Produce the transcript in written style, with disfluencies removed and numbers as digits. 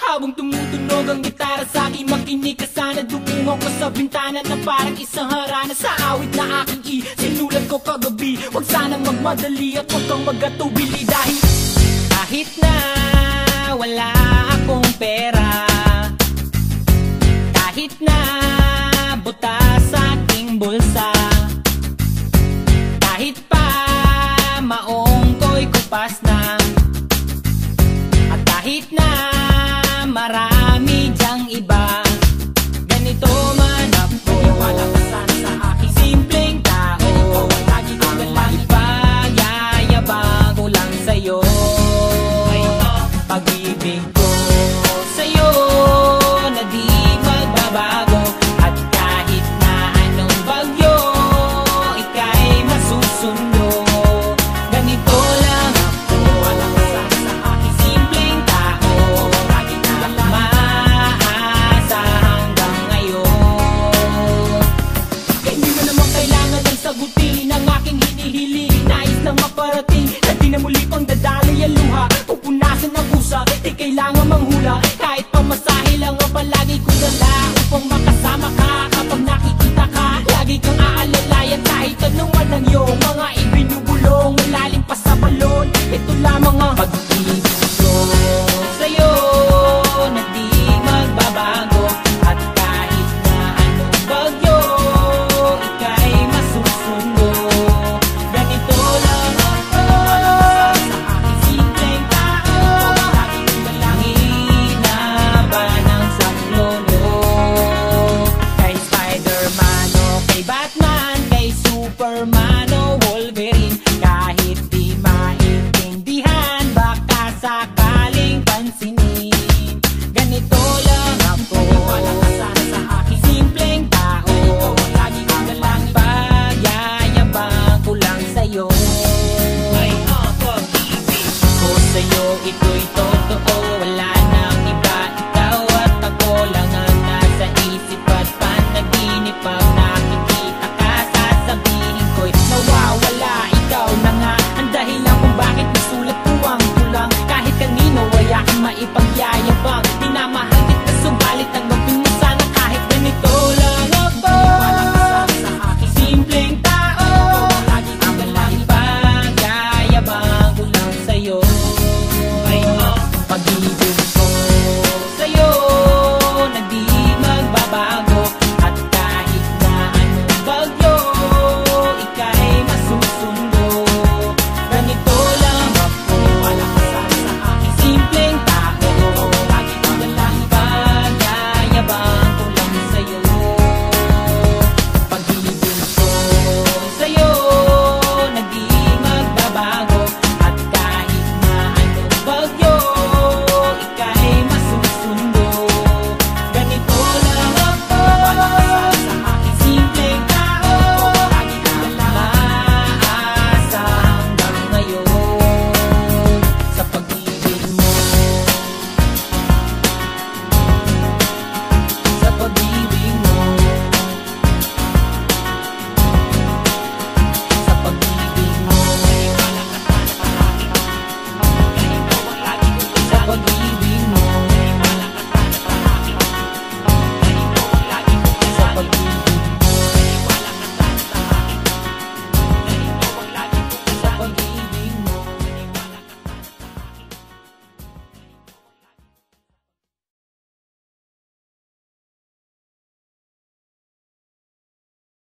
Habang tumutunog ang gitara sa aking makinig ka sana. Dumungo ko sa bintana na parang isang harana. Sa awit na aking sinulat ko kagabi. Huwag sanang magmadali at huwag kang magatubili. Dahil kahit na wala akong pera, kahit na buta sa aking bulsa, kahit pa maong ko'y kupas na, at kahit na marami dyang iba, ganito man ako. Wala ka sana sa aking simpleng tao. Lagi ko galang ipagayayabang ko lang sa'yo. Pag-ibig ko sa'yo na di magbabago. At kahit na anong bagyo ika'y masusundo, ganito lang ako. Wala ka sana sa aking simpleng tao. Lagi ko galang maasa hanggang ngayon. Kaya hindi na naman kailangan ng sagutin ang aking hinihiling. Nais lang maparating na di na muli pang dadali ang luha. Pupunasan ang pusa, di kailangan manghula. Kahit pamasahe lang ang palagi ko dala upang makasama ka. Kapag nakikita ka, lagi kang aalalay. At kahit anong lang yung mga ibinubulong, malalim pa sa balon, ito lamang ang pag-ibig ko sa'yo na di magbabago. At kahit na anong bagyo ika'y masusundo, ganito lang ako. Sa aking simpleng tao, lagi kong dalangin na ba ng saklono. Kay Spider-Man o kay Batman, kay Superman o Wolverine, kahit di maintindihan baka sakaling pansinin, ganito lang ako. Wala ka sana sa aking simpleng tao. Lagi kong dalangin pagyayabang ko lang sa'yo. Ay, pag-ibig ko sa'yo, ito'y totoo. Wala nang iba, ikaw at ako lang ang nasa isip at panaginip. Pag nakikita ka, sasabihin ko'y nawawala. Ikaw na nga ang dahilan kung bakit nasulat ko ang tulang. Kahit kanino ay aking